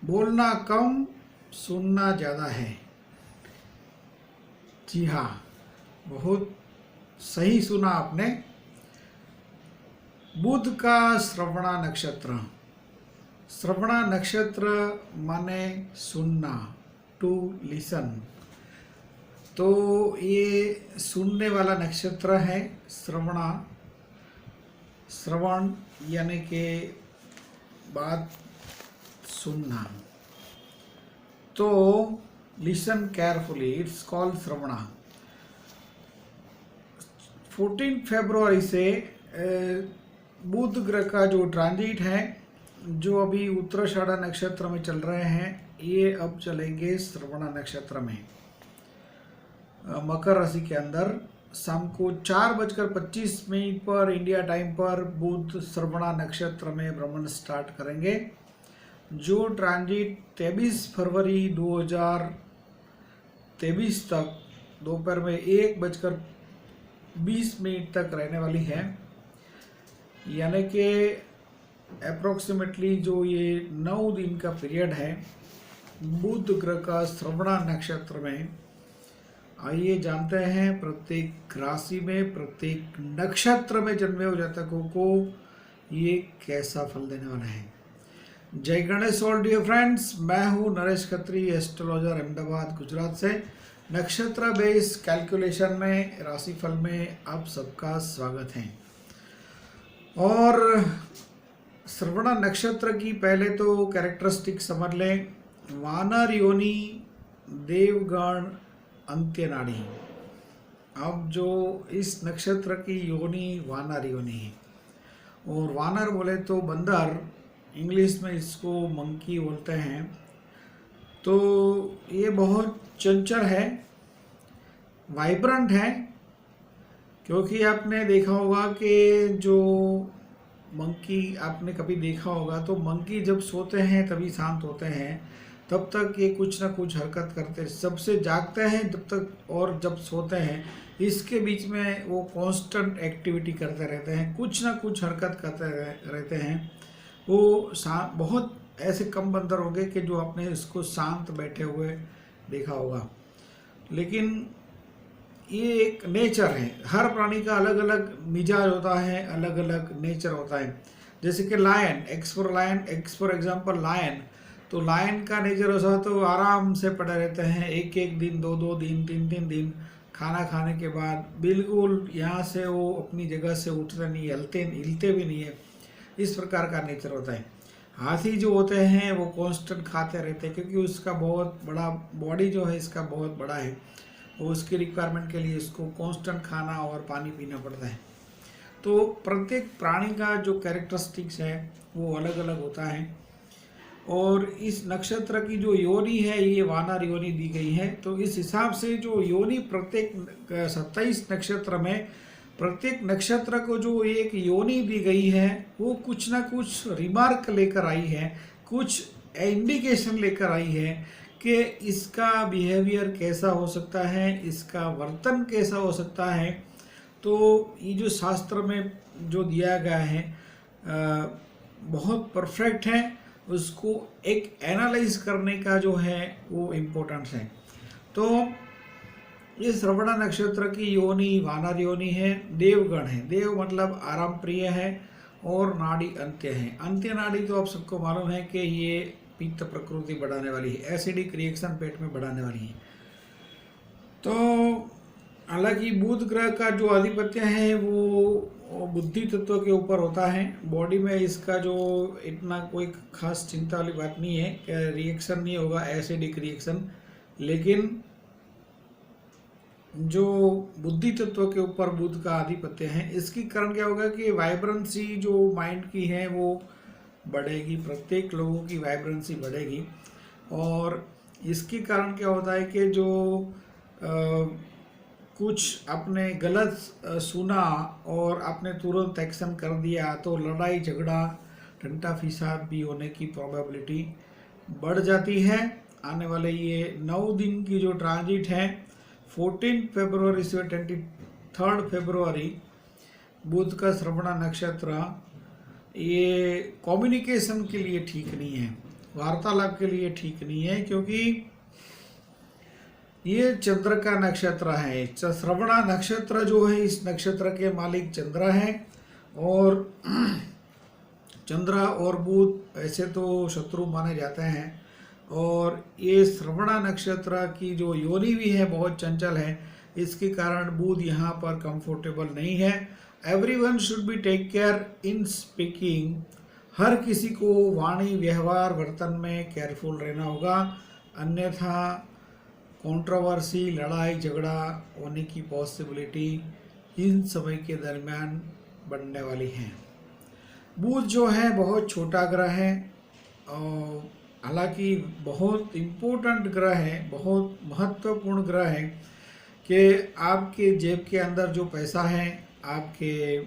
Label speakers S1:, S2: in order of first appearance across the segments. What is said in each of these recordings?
S1: बोलना कम सुनना ज़्यादा है। जी हाँ, बहुत सही सुना आपने। बुध का श्रवणा नक्षत्र। श्रवणा नक्षत्र माने सुनना, टू लिसन। तो ये सुनने वाला नक्षत्र है श्रवणा। श्रवण यानी कि बात सुनना। तो लिसन केयरफुली, इट्स कॉल्ड श्रवणा। 14 फरवरी से बुध ग्रह का जो ट्रांजिट है, जो अभी उत्तराषाढ़ा नक्षत्र में चल रहे हैं, ये अब चलेंगे श्रवणा नक्षत्र में, मकर राशि के अंदर। शाम को 4:25 पर इंडिया टाइम पर बुध श्रवणा नक्षत्र में भ्रमण स्टार्ट करेंगे। जो ट्रांजिट 23 फरवरी 2023 तक दोपहर में 1:20 तक रहने वाली है। यानी कि अप्रोक्सीमेटली जो ये 9 दिन का पीरियड है बुध ग्रह का श्रवणा नक्षत्र में। आइए जानते हैं प्रत्येक राशि में, प्रत्येक नक्षत्र में जन्मे हुए जातकों को ये कैसा फल देने वाला है। जय गणेश ऑल डियर फ्रेंड्स, मैं हूँ नरेश खत्री, एस्ट्रोलॉजर, अहमदाबाद गुजरात से। नक्षत्र बेस कैलकुलेशन में, राशिफल में आप सबका स्वागत है। और श्रवणा नक्षत्र की पहले तो कैरेक्टरिस्टिक समझ लें। वानर योनि, देवगण, अंत्य नाड़ी। अब जो इस नक्षत्र की योनि वानर योनि है, और वानर बोले तो बंदर, इंग्लिश में इसको मंकी बोलते हैं। तो ये बहुत चंचल है, वाइब्रेंट है, क्योंकि आपने देखा होगा कि जो मंकी, आपने कभी देखा होगा तो मंकी जब सोते हैं तभी शांत होते हैं, तब तक ये कुछ ना कुछ हरकत करते हैं। सबसे जागते हैं जब तक, और जब सोते हैं इसके बीच में वो कांस्टेंट एक्टिविटी करते रहते हैं, कुछ ना कुछ हरकत करते रहते हैं। वो बहुत ऐसे कम बंदर होंगे कि जो आपने इसको शांत बैठे हुए देखा होगा। लेकिन ये एक नेचर है, हर प्राणी का अलग अलग मिजाज होता है, अलग अलग नेचर होता है। जैसे कि lion, x for example lion. तो लायन का नेचर ऐसा तो आराम से पड़े रहते हैं, एक दिन, दो दिन, तीन दिन, खाना खाने के बाद बिल्कुल यहाँ से वो अपनी जगह से उठते नहीं, हिलते भी नहीं है। इस प्रकार का नेचर होता है। हाथी जो होते हैं वो कांस्टेंट खाते रहते हैं, क्योंकि उसका बहुत बड़ा बॉडी जो है इसका बहुत बड़ा है, और उसकी रिक्वायरमेंट के लिए इसको कांस्टेंट खाना और पानी पीना पड़ता है। तो प्रत्येक प्राणी का जो कैरेक्टरिस्टिक्स है वो अलग अलग होता है। और इस नक्षत्र की जो योनि है ये वानर योनि दी गई है। तो इस हिसाब से जो योनि प्रत्येक 27 नक्षत्र में, प्रत्येक नक्षत्र को जो एक योनि दी गई है वो कुछ ना कुछ रिमार्क लेकर आई है, कुछ इंडिकेशन लेकर आई है कि इसका बिहेवियर कैसा हो सकता है, इसका वर्तन कैसा हो सकता है। तो ये जो शास्त्र में जो दिया गया है बहुत परफेक्ट है, उसको एक एनालाइज करने का जो है वो इम्पोर्टेंस है। तो ये श्रवणा नक्षत्र की योनि वानर योनि है, देवगण है। देव मतलब आराम प्रिय है, और नाड़ी अंत्य है। अंत्य नाड़ी तो आप सबको मालूम है कि ये पित्त प्रकृति बढ़ाने वाली है, एसिडिक रिएक्शन पेट में बढ़ाने वाली है। तो हालांकि बुध ग्रह का जो आधिपत्य है वो बुद्धि तत्व के ऊपर होता है। बॉडी में इसका जो इतना कोई खास चिंता वाली बात नहीं है कि रिएक्शन नहीं होगा, एसिडिक रिएक्शन। लेकिन जो बुद्धि तत्व के ऊपर बुध का आधिपत्य है, इसके कारण क्या होगा कि वाइब्रेंसी जो माइंड की है वो बढ़ेगी, प्रत्येक लोगों की वाइब्रेंसी बढ़ेगी। और इसके कारण क्या होता है कि जो कुछ आपने गलत सुना और आपने तुरंत एक्शन कर दिया, तो लड़ाई झगड़ा, टंटा फिसाद भी होने की प्रोबेबिलिटी बढ़ जाती है। आने वाले ये 9 दिन की जो ट्रांजिट है 14 फरवरी से 23 फरवरी, बुध का श्रवणा नक्षत्र, ये कम्युनिकेशन के लिए ठीक नहीं है। वार्तालाप के लिए ठीक नहीं है, क्योंकि ये चंद्र का नक्षत्र है। श्रवणा नक्षत्र जो है, इस नक्षत्र के मालिक चंद्र है, और चंद्र और बुध ऐसे तो शत्रु माने जाते हैं, और ये श्रवणा नक्षत्र की जो योनि भी है बहुत चंचल है, इसके कारण बुध यहाँ पर कंफर्टेबल नहीं है। Everyone should be take care in speaking, हर किसी को वाणी व्यवहार वर्तन में केयरफुल रहना होगा, अन्यथा कंट्रोवर्सी लड़ाई झगड़ा होने की पॉसिबिलिटी इन समय के दरमियान बढ़ने वाली है। बुध जो है बहुत छोटा ग्रह है, हालांकि बहुत इम्पोर्टेंट ग्रह है, बहुत महत्वपूर्ण ग्रह है कि आपके जेब के अंदर जो पैसा है, आपके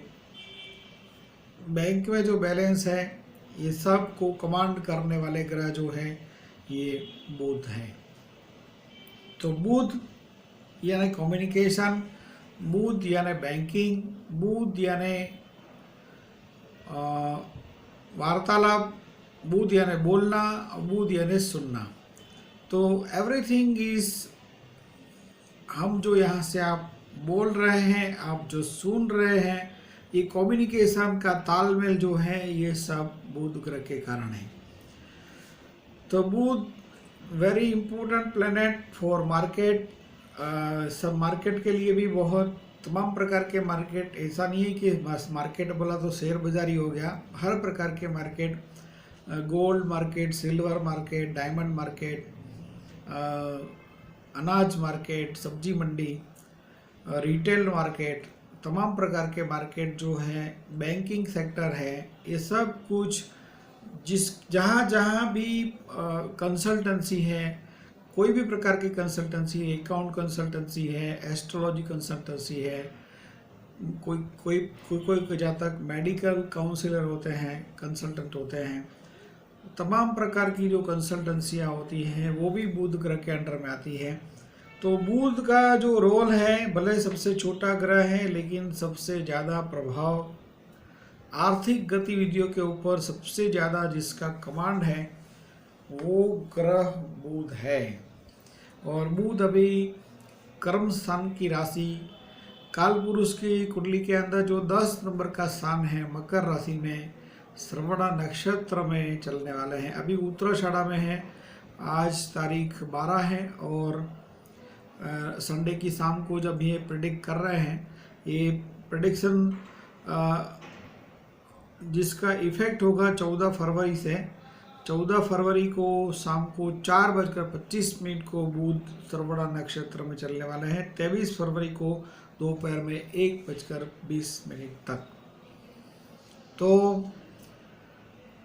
S1: बैंक में जो बैलेंस है, ये सब को कमांड करने वाले ग्रह जो है ये बुध है। तो बुध यानी कम्युनिकेशन, बुध यानी बैंकिंग, बुध यानी वार्तालाप, बुध यानी बोलना, बुध यानी सुनना। तो एवरीथिंग इज, हम जो यहाँ से आप बोल रहे हैं, आप जो सुन रहे हैं, ये कम्युनिकेशन का तालमेल जो है, ये सब बुध ग्रह के कारण है। तो Budh very important planet for market, सब मार्केट के लिए भी बहुत तमाम प्रकार के मार्केट, ऐसा नहीं है कि बस मार्केट बोला तो शेयर बाजार ही हो गया, हर प्रकार के market, gold market, silver market, diamond market, अनाज मार्केट, सब्जी मंडी, रिटेल मार्केट, तमाम प्रकार के मार्केट जो है, बैंकिंग सेक्टर है, ये सब कुछ जहाँ जहाँ भी कंसल्टेंसी है, कोई भी प्रकार की कंसल्टेंसी है, अकाउंट कंसल्टेंसी है, एस्ट्रोलॉजी कंसल्टेंसी है, कोई कोई कोई कोई जहाँ तक मेडिकल काउंसलर होते हैं, कंसल्टेंट होते हैं, तमाम प्रकार की जो कंसल्टेंसियाँ होती हैं वो भी बुध ग्रह के अंडर में आती है। तो बुध का जो रोल है, भले सबसे छोटा ग्रह है, लेकिन सबसे ज़्यादा प्रभाव आर्थिक गतिविधियों के ऊपर सबसे ज़्यादा जिसका कमांड है वो ग्रह बुध है। और बुध अभी कर्म स्थान की राशि, काल पुरुष की कुंडली के अंदर जो 10 नंबर का स्थान है, मकर राशि में श्रवणा नक्षत्र में चलने वाले हैं। अभी उत्तराषाढ़ा में है, आज तारीख 12 है, और संडे की शाम को जब ये प्रेडिक्ट कर रहे हैं, ये प्रेडिक्शन जिसका इफेक्ट होगा 14 फरवरी से, 14 फरवरी को शाम को 4:25 को बुध श्रवणा नक्षत्र में चलने वाले हैं, 23 फरवरी को दोपहर में 1:20 तक। तो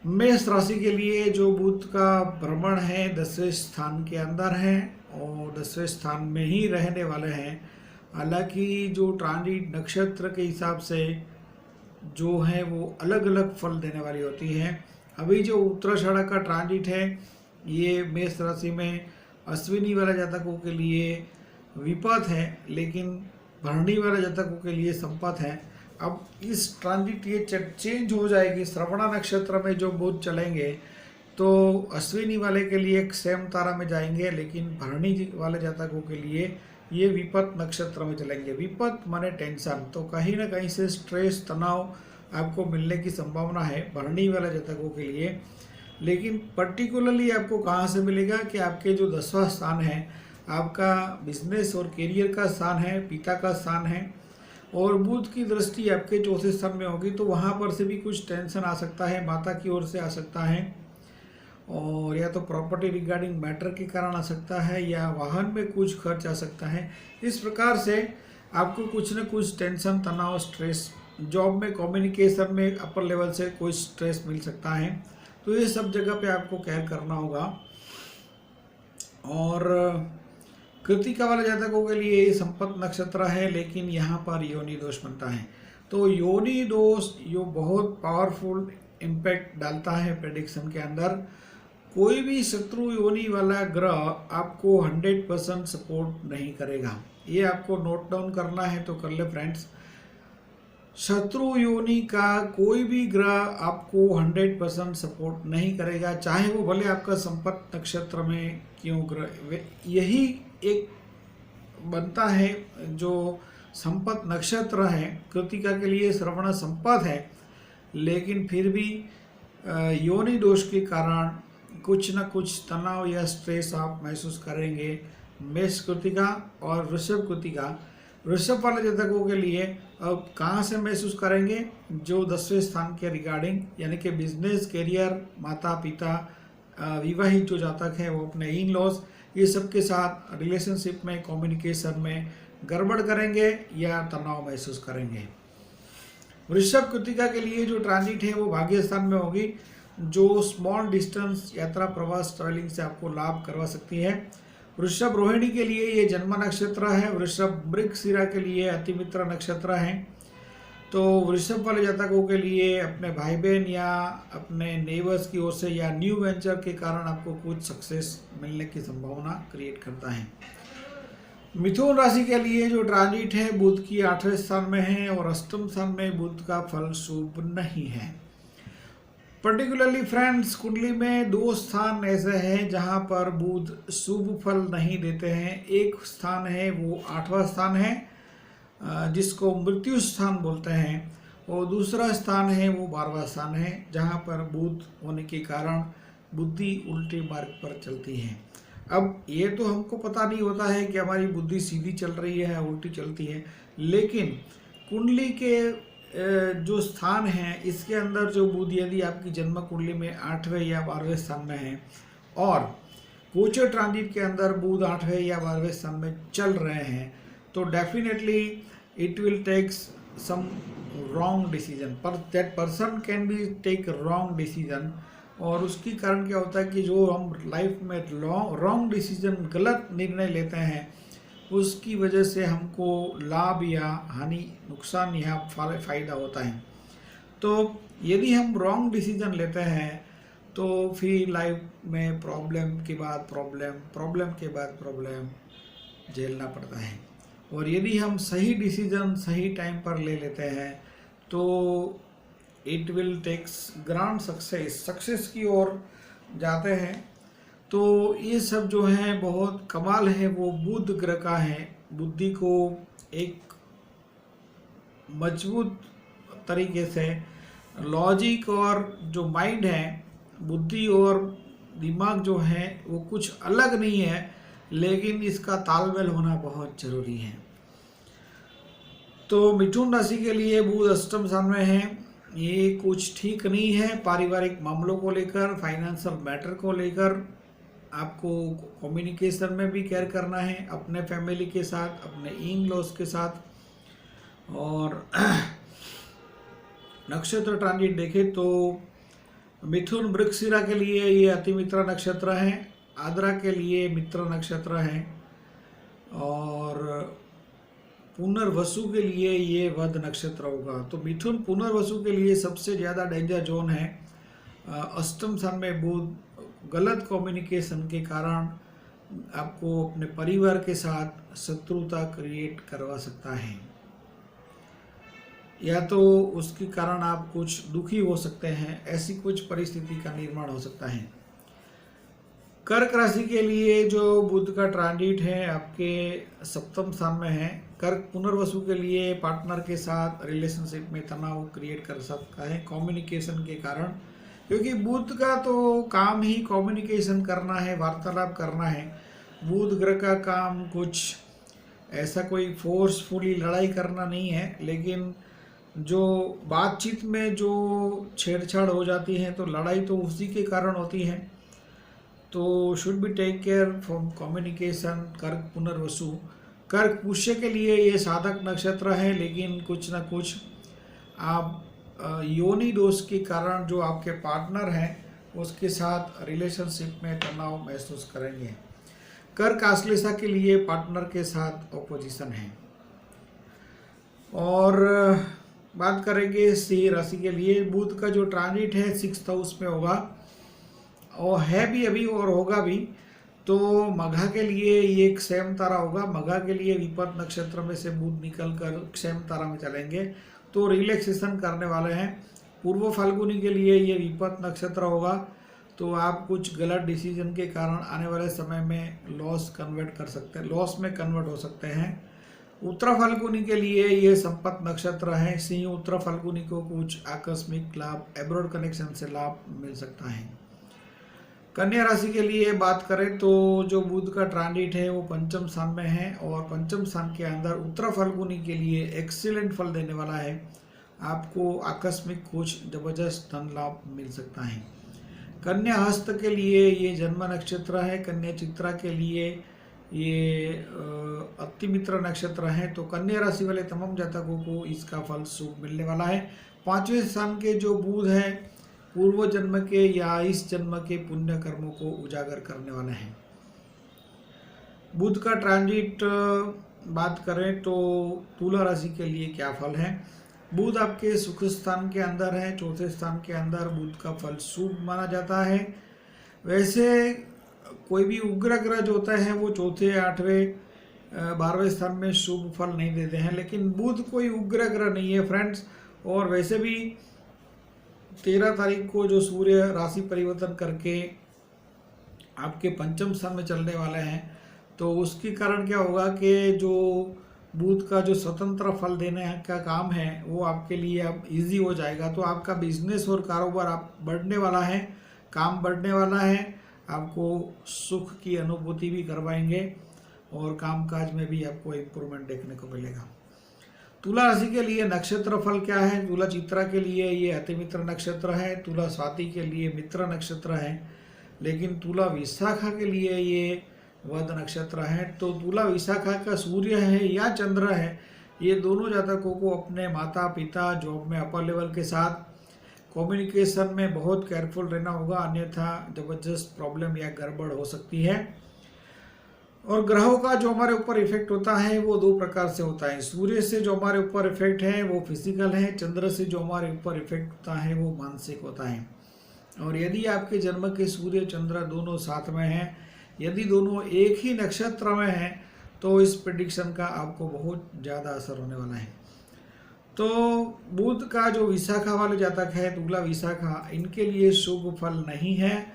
S1: मेष राशि के लिए जो बुध का भ्रमण है 10वें स्थान के अंदर है, और 10वें स्थान में ही रहने वाले हैं। हालांकि जो ट्रांजिट नक्षत्र के हिसाब से जो है वो अलग अलग फल देने वाली होती है। अभी जो उत्तराषाढ़ा का ट्रांजिट है, ये मेष राशि में अश्विनी वाले जातकों के लिए विपद है, लेकिन भरणी वाले जातकों के लिए संपत है। अब इस ट्रांजिट ये चेंज हो जाएगी, श्रवणा नक्षत्र में जो बुध चलेंगे तो अश्विनी वाले के लिए एक सेम तारा में जाएंगे, लेकिन भरणी वाले जातकों के लिए ये विपत नक्षत्र में चलेंगे। विपत माने टेंशन, तो कहीं ना कहीं से स्ट्रेस, तनाव आपको मिलने की संभावना है भरणी वाले जातकों के लिए। लेकिन पर्टिकुलरली आपको कहाँ से मिलेगा कि आपके जो 10वां स्थान है, आपका बिजनेस और करियर का स्थान है, पिता का स्थान है, और बुध की दृष्टि आपके 4थे स्थान में होगी, तो वहाँ पर से भी कुछ टेंशन आ सकता है, माता की ओर से आ सकता है, और या तो प्रॉपर्टी रिगार्डिंग मैटर के कारण आ सकता है, या वाहन में कुछ खर्च आ सकता है। इस प्रकार से आपको कुछ न कुछ टेंशन, तनाव, स्ट्रेस, जॉब में, कम्युनिकेशन में अपर लेवल से कोई स्ट्रेस मिल सकता है। तो ये सब जगह पे आपको केयर करना होगा। और कृतिका वाले जातकों के लिए ये संपत नक्षत्र है, लेकिन यहाँ पर योनि दोष बनता है। तो योनि दोष यो बहुत पावरफुल इम्पैक्ट डालता है प्रेडिक्शन के अंदर। कोई भी शत्रु योनि वाला ग्रह आपको 100% सपोर्ट नहीं करेगा। ये आपको नोट डाउन करना है तो कर ले फ्रेंड्स। शत्रु योनि का कोई भी ग्रह आपको 100% सपोर्ट नहीं करेगा, चाहे वो भले आपका संपत नक्षत्र में क्यों ग्रह। यही एक बनता है जो संपत नक्षत्र है, कृतिका के लिए श्रवण संपत है, लेकिन फिर भी योनि दोष के कारण कुछ न कुछ तनाव या स्ट्रेस आप महसूस करेंगे। मेष कृतिका और वृषभ कृतिका, वृषभ वाले जातकों के लिए अब कहाँ से महसूस करेंगे, जो 10वें स्थान के रिगार्डिंग, यानी कि बिजनेस, करियर, माता पिता, विवाहित जो जातक है वो अपने इन लॉज, ये सब के साथ रिलेशनशिप में, कम्युनिकेशन में गड़बड़ करेंगे या तनाव महसूस करेंगे। वृषभ कृतिका के लिए जो ट्रांजिट है वो भाग्य स्थान में होगी, जो स्मॉल डिस्टेंस यात्रा, प्रवास, ट्रैवलिंग से आपको लाभ करवा सकती है। वृषभ रोहिणी के लिए ये जन्म नक्षत्र है। वृषभ मृगशिरा के लिए अतिमित्र नक्षत्र है। तो वृषभ वाले जातकों के लिए अपने भाई बहन या अपने नेबर्स की ओर से या न्यू वेंचर के कारण आपको कुछ सक्सेस मिलने की संभावना क्रिएट करता है। मिथुन राशि के लिए जो ट्रांजिट है बुध की 8वें स्थान में है और अष्टम स्थान में बुध का फल शुभ नहीं है। पर्टिकुलरली फ्रेंड्स, कुंडली में 2 स्थान ऐसे हैं जहां पर बुध शुभ फल नहीं देते हैं। एक स्थान है वो 8वां स्थान है, जिसको मृत्यु स्थान बोलते हैं, और दूसरा स्थान है वो 12वां स्थान है, जहां पर बुध होने के कारण बुद्धि उल्टे मार्ग पर चलती है। अब ये तो हमको पता नहीं होता है कि हमारी बुद्धि सीधी चल रही है या उल्टी चलती है, लेकिन कुंडली के जो स्थान है इसके अंदर जो बुध यदि आपकी जन्म कुंडली में 8वें या 12वें स्थान में है और गोचर ट्रांजिट के अंदर बुध 8वें या 12वें स्थान में चल रहे हैं, तो definitely it will take some wrong decision, पर that person can be take wrong decision. और उसकी कारण क्या होता है कि जो हम लाइफ में रॉन्ग डिसीजन, गलत निर्णय लेते हैं, उसकी वजह से हमको लाभ या हानि, नुकसान या फायदा होता है। तो यदि हम रॉन्ग डिसीजन लेते हैं तो फिर लाइफ में प्रॉब्लम के बाद प्रॉब्लम के बाद प्रॉब्लम झेलना पड़ता है। और यदि हम सही डिसीजन सही टाइम पर ले लेते हैं तो it will takes grand success की ओर जाते हैं। तो ये सब जो है बहुत कमाल है, वो बुध ग्रह का है। बुद्धि को एक मजबूत तरीके से लॉजिक और जो माइंड है, बुद्धि और दिमाग जो है वो कुछ अलग नहीं है, लेकिन इसका तालमेल होना बहुत जरूरी है। तो मिथुन राशि के लिए बुध अष्टम स्थान में है। ये कुछ ठीक नहीं है। पारिवारिक मामलों को लेकर, फाइनेंशियल मैटर को लेकर आपको कम्युनिकेशन में भी केयर करना है, अपने फैमिली के साथ, अपने इन लॉज के साथ। और नक्षत्र ट्रांजिट देखें तो मिथुन मृगशिरा के लिए ये अतिमित्र नक्षत्र है, आद्रा के लिए मित्र नक्षत्र है, और पुनर्वसु के लिए ये वध नक्षत्र होगा। तो मिथुन पुनर्वसु के लिए सबसे ज़्यादा डेंजर जोन है। अष्टम स्थान में बुध गलत कम्युनिकेशन के कारण आपको अपने परिवार के साथ शत्रुता क्रिएट करवा सकता है, या तो उसके कारण आप कुछ दुखी हो सकते हैं, ऐसी कुछ परिस्थिति का निर्माण हो सकता है। कर्क राशि के लिए जो बुध का ट्रांजिट है आपके सप्तम स्थान में है। कर्क पुनर्वसु के लिए पार्टनर के साथ रिलेशनशिप में तनाव क्रिएट कर सकता है कम्युनिकेशन के कारण, क्योंकि बुध का तो काम ही कम्युनिकेशन करना है, वार्तालाप करना है। बुध ग्रह का काम कुछ ऐसा कोई फोर्सफुली लड़ाई करना नहीं है, लेकिन जो बातचीत में जो छेड़छाड़ हो जाती है तो लड़ाई तो उसी के कारण होती है। तो should be take care from communication. कर्क पुनर्वसु, कर्क पुष्य के लिए ये साधक नक्षत्र है, लेकिन कुछ ना कुछ आप योनि दोष के कारण जो आपके पार्टनर हैं उसके साथ रिलेशनशिप में तनाव महसूस करेंगे। कर्क आश्लेषा के लिए पार्टनर के साथ ऑपोजिशन है। और बात करेंगे सिंह राशि के लिए, बुध का जो ट्रांजिट है 6th हाउस में होगा, और है भी अभी और होगा भी। तो मघा के लिए ये क्षैम तारा होगा। मघा के लिए विपद नक्षत्र में से बुध निकल कर क्षैम तारा में चलेंगे, तो रिलैक्सेशन करने वाले हैं। पूर्व फाल्गुनी के लिए ये विपत नक्षत्र होगा, तो आप कुछ गलत डिसीजन के कारण आने वाले समय में लॉस में कन्वर्ट हो सकते हैं। उत्तर फाल्गुनी के लिए ये संपत नक्षत्र है। सिंह उत्तर फाल्गुनी को कुछ आकस्मिक लाभ, एब्रॉड कनेक्शन से लाभ मिल सकता है। कन्या राशि के लिए बात करें तो जो बुध का ट्रांजिट है वो पंचम स्थान में है और पंचम स्थान के अंदर उत्तर फाल्गुनी के लिए एक्सीलेंट फल देने वाला है। आपको आकस्मिक कुछ जबरदस्त धन लाभ मिल सकता है। कन्या हस्त के लिए ये जन्म नक्षत्र है। कन्या चित्रा के लिए ये अतिमित्र नक्षत्र है। तो कन्या राशि वाले तमाम जातकों को इसका फल शुभ मिलने वाला है। 5वें स्थान के जो बुध है पूर्व जन्म के या इस जन्म के पुण्य कर्मों को उजागर करने वाले हैं। बुध का ट्रांजिट बात करें तो तुला राशि के लिए क्या फल है। बुध आपके सुख स्थान के अंदर है। चौथे स्थान के अंदर बुध का फल शुभ माना जाता है। वैसे कोई भी उग्र ग्रह जो होता है वो चौथे, 8वें, 12वें स्थान में शुभ फल नहीं देते हैं, लेकिन बुध कोई उग्र ग्रह नहीं है फ्रेंड्स। और वैसे भी 13 तारीख को जो सूर्य राशि परिवर्तन करके आपके पंचम स्थान में चलने वाले हैं, तो उसके कारण क्या होगा कि जो बुध का जो स्वतंत्र फल देने का काम है वो आपके लिए अब इजी हो जाएगा। तो आपका बिजनेस और कारोबार आप बढ़ने वाला है, काम बढ़ने वाला है, आपको सुख की अनुभूति भी करवाएंगे और कामकाज में भी आपको इम्प्रूवमेंट देखने को मिलेगा। तुला राशि के लिए नक्षत्र फल क्या है। तुला चित्रा के लिए ये अतिमित्र नक्षत्र है। तुला स्वाति के लिए मित्र नक्षत्र है। लेकिन तुला विशाखा के लिए ये वध नक्षत्र है। तो तुला विशाखा का सूर्य है या चंद्र है, ये दोनों जातकों को अपने माता पिता, जॉब में अपर लेवल के साथ कम्युनिकेशन में बहुत केयरफुल रहना होगा, अन्यथा जबरदस्त प्रॉब्लम या गड़बड़ हो सकती है। और ग्रहों का जो हमारे ऊपर इफेक्ट होता है वो 2 प्रकार से होता है। सूर्य से जो हमारे ऊपर इफेक्ट है वो फिजिकल है। चंद्र से जो हमारे ऊपर इफेक्ट होता है वो मानसिक होता है। और यदि आपके जन्म के सूर्य चंद्र दोनों साथ में हैं, यदि दोनों एक ही नक्षत्र में हैं, तो इस प्रेडिक्शन का आपको बहुत ज़्यादा असर होने वाला है। तो बुध का जो विशाखा वाले जातक है, तुला विशाखा, इनके लिए शुभ फल नहीं है।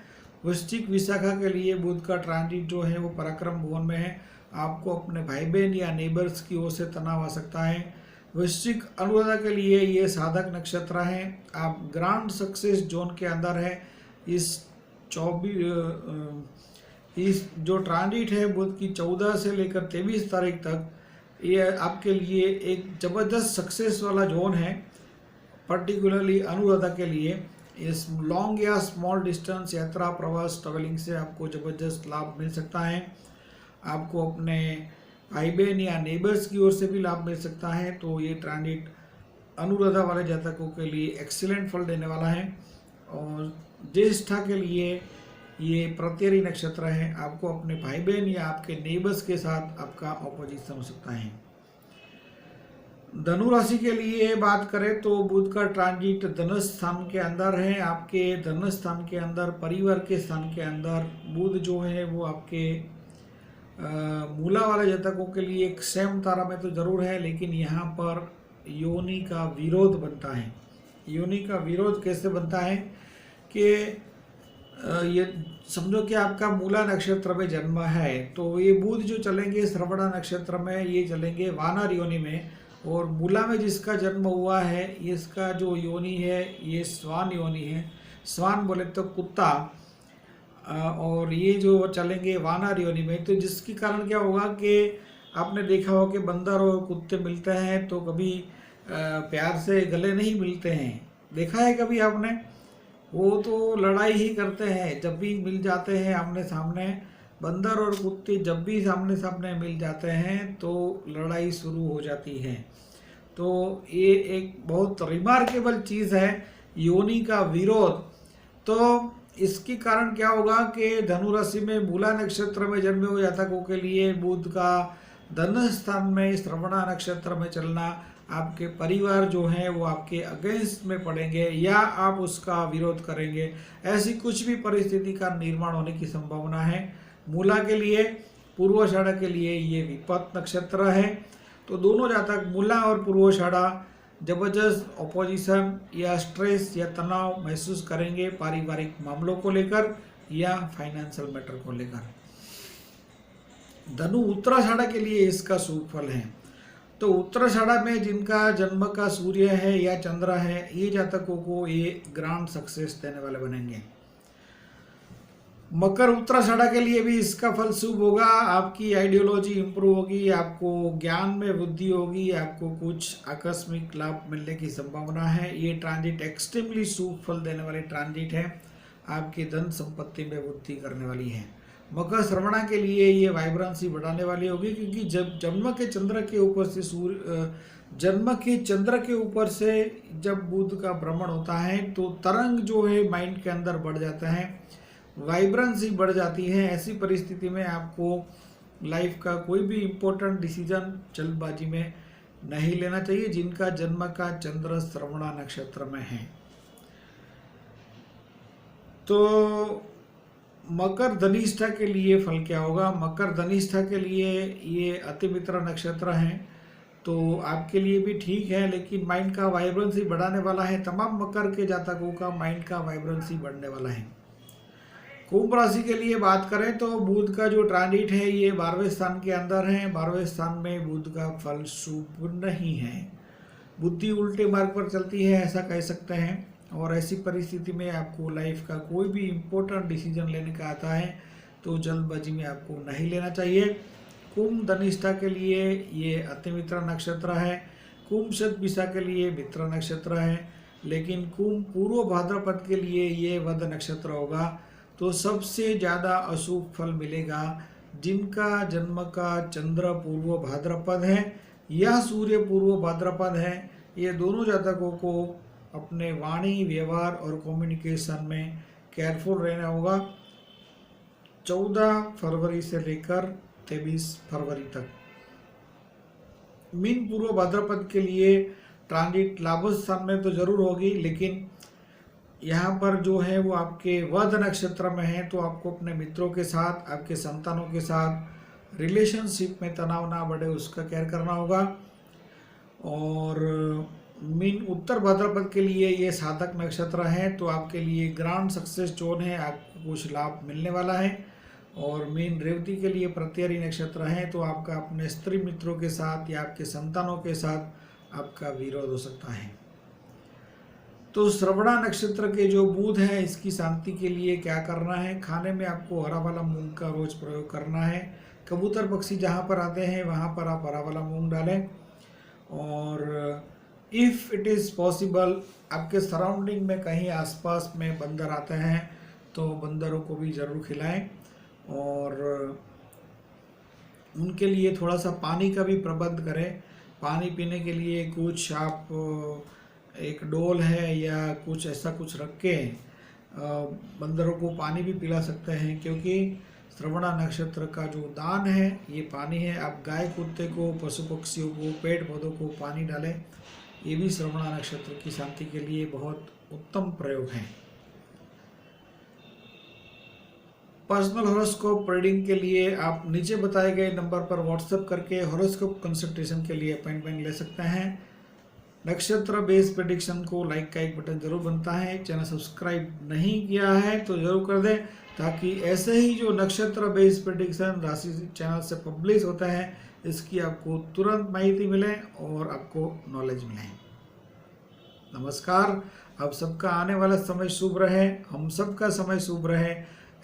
S1: वृश्चिक विशाखा के लिए बुध का ट्रांजिट जो है वो पराक्रम भुवन में है। आपको अपने भाई बहन या नेबर्स की ओर से तनाव आ सकता है। वृश्चिक अनुराधा के लिए ये साधक नक्षत्र है। आप ग्रांड सक्सेस जोन के अंदर है। इस जो ट्रांजिट है बुध की 14 से लेकर 23 तारीख तक, ये आपके लिए एक जबरदस्त सक्सेस वाला जोन है। पर्टिकुलरली अनुराधा के लिए इस लॉन्ग या स्मॉल डिस्टेंस यात्रा, प्रवास, ट्रेवलिंग से आपको जबरदस्त लाभ मिल सकता है। आपको अपने भाई बहन या नेबर्स की ओर से भी लाभ मिल सकता है। तो ये ट्रांजिट अनुराधा वाले जातकों के लिए एक्सीलेंट फल देने वाला है। और ज्येष्ठा के लिए ये प्रत्यरी नक्षत्र है। आपको अपने भाई बहन या आपके नेबर्स के साथ आपका ऑपोजिशन हो सकता है। धनु राशि के लिए बात करें तो बुध का ट्रांजिट धनुष स्थान के अंदर है। आपके धनुष स्थान के अंदर, परिवार के स्थान के अंदर बुध जो है वो आपके मूला वाले जातकों के लिए एक सेम तारा में तो जरूर है, लेकिन यहाँ पर योनि का विरोध बनता है। योनि का विरोध कैसे बनता है कि ये समझो कि आपका मूला नक्षत्र में जन्म है, तो ये बुध जो चलेंगे श्रवणा नक्षत्र में, ये चलेंगे वानर योनि में। और मूला में जिसका जन्म हुआ है, इसका जो योनि है ये स्वान योनि है। स्वान बोले तो कुत्ता, और ये जो चलेंगे वानर योनि में। तो जिसके कारण क्या होगा कि आपने देखा हो कि बंदर और कुत्ते मिलते हैं तो कभी प्यार से गले नहीं मिलते हैं, देखा है कभी आपने? वो तो लड़ाई ही करते हैं। जब भी मिल जाते हैं आमने सामने, बंदर और कुत्ते जब भी सामने सामने मिल जाते हैं तो लड़ाई शुरू हो जाती है। तो ये एक बहुत रिमार्केबल चीज़ है, योनि का विरोध। तो इसके कारण क्या होगा कि धनु राशि में मूला नक्षत्र में जन्मे हुए जातकों के लिए बुध का धन स्थान में श्रवणा नक्षत्र में चलना, आपके परिवार जो है वो आपके अगेंस्ट में पड़ेंगे या आप उसका विरोध करेंगे। ऐसी कुछ भी परिस्थिति का निर्माण होने की संभावना है। मूला के लिए, पूर्वाषाढ़ा के लिए ये विपत नक्षत्र है। तो दोनों जातक मूला और पूर्वाषाढ़ा जबरदस्त ऑपोजिशन या स्ट्रेस या तनाव महसूस करेंगे पारिवारिक मामलों को लेकर या फाइनेंशियल मैटर को लेकर। धनु उत्तराषाढ़ के लिए इसका शुभ फल है। तो उत्तराषाढ़ में जिनका जन्म का सूर्य है या चंद्र है, ये जातकों को ये ग्रांड सक्सेस देने वाले बनेंगे। मकर उत्तराषाढ़ के लिए भी इसका फल शुभ होगा। आपकी आइडियोलॉजी इंप्रूव होगी, आपको ज्ञान में वृद्धि होगी, आपको कुछ आकस्मिक लाभ मिलने की संभावना है। ये ट्रांजिट एक्सट्रीमली शुभ फल देने वाली ट्रांजिट है, आपकी धन संपत्ति में वृद्धि करने वाली है। मकर श्रवणा के लिए ये वाइब्रेंसी बढ़ाने वाली होगी, क्योंकि जब जन्म के चंद्र के ऊपर से जब बुध का भ्रमण होता है तो तरंग जो है माइंड के अंदर बढ़ जाता है, वाइब्रेंसी बढ़ जाती है। ऐसी परिस्थिति में आपको लाइफ का कोई भी इम्पोर्टेंट डिसीजन जल्दबाजी में नहीं लेना चाहिए, जिनका जन्म का चंद्र श्रवणा नक्षत्र में है। तो मकर धनिष्ठा के लिए फल क्या होगा? मकर धनिष्ठा के लिए ये अतिमित्र नक्षत्र है, तो आपके लिए भी ठीक है, लेकिन माइंड का वाइब्रेंसी बढ़ाने वाला है। तमाम मकर के जातकों का माइंड का वाइब्रेंसी बढ़ने वाला है। कुंभ राशि के लिए बात करें तो बुध का जो ट्रांजिट है ये 12वें स्थान के अंदर है। 12वें स्थान में बुध का फल शुभ नहीं है, बुद्धि उल्टे मार्ग पर चलती है, ऐसा कह सकते हैं। और ऐसी परिस्थिति में आपको लाइफ का कोई भी इम्पोर्टेंट डिसीजन लेने का आता है तो जल्दबाजी में आपको नहीं लेना चाहिए। कुंभ धनिष्ठा के लिए ये अतिमित्र नक्षत्र है, कुंभ शतभिषा के लिए मित्र नक्षत्र है, लेकिन कुंभ पूर्व भाद्रपद के लिए ये वध नक्षत्र होगा। तो सबसे ज़्यादा अशुभ फल मिलेगा जिनका जन्म का चंद्र पूर्व भाद्रपद है या सूर्य पूर्व भाद्रपद है। ये दोनों जातकों को अपने वाणी, व्यवहार और कम्युनिकेशन में केयरफुल रहना होगा। 14 फरवरी से लेकर 23 फरवरी तक मीन पूर्व भाद्रपद के लिए ट्रांजिट लाभ स्थान में तो जरूर होगी, लेकिन यहाँ पर जो है वो आपके वध नक्षत्र में है, तो आपको अपने मित्रों के साथ, आपके संतानों के साथ रिलेशनशिप में तनाव ना बढ़े उसका केयर करना होगा। और मीन उत्तर भाद्रपद के लिए ये साधक नक्षत्र है, तो आपके लिए ग्रांड सक्सेस जोन है, आपको कुछ लाभ मिलने वाला है। और मीन रेवती के लिए प्रत्ययी नक्षत्र है, तो आपका अपने स्त्री मित्रों के साथ या आपके संतानों के साथ आपका विरोध हो सकता है। तो श्रवणा नक्षत्र के जो बुध है, इसकी शांति के लिए क्या करना है? खाने में आपको हरा वाला मूंग का रोज प्रयोग करना है। कबूतर पक्षी जहाँ पर आते हैं वहाँ पर आप हरा वाला मूंग डालें। और इफ़ इट इज़ पॉसिबल आपके सराउंडिंग में कहीं आसपास में बंदर आते हैं तो बंदरों को भी ज़रूर खिलाएं। और उनके लिए थोड़ा सा पानी का भी प्रबंध करें। पानी पीने के लिए कुछ आप एक डोल है या कुछ ऐसा कुछ रख के बंदरों को पानी भी पिला सकते हैं, क्योंकि श्रवणा नक्षत्र का जो दान है ये पानी है। आप गाय कुत्ते को, पशु पक्षियों को, पेड़ पौधों को पानी डालें, ये भी श्रवणा नक्षत्र की शांति के लिए बहुत उत्तम प्रयोग है। पर्सनल हॉरोस्कोप रीडिंग के लिए आप नीचे बताए गए नंबर पर व्हाट्सएप करके हॉरोस्कोप कंसल्टेशन के लिए अपॉइंटमेंट ले सकते हैं। नक्षत्र बेस प्रेडिक्शन को लाइक का एक बटन जरूर बनता है। चैनल सब्सक्राइब नहीं किया है तो जरूर कर दें, ताकि ऐसे ही जो नक्षत्र बेस प्रेडिक्शन राशि चैनल से पब्लिश होता है इसकी आपको तुरंत माहिती मिले और आपको नॉलेज मिले। नमस्कार, आप सबका आने वाला समय शुभ रहे, हम सबका समय शुभ रहे,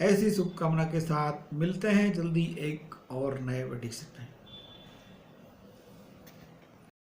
S1: ऐसी शुभकामना के साथ मिलते हैं जल्दी एक और नए प्रेडिक्शन में।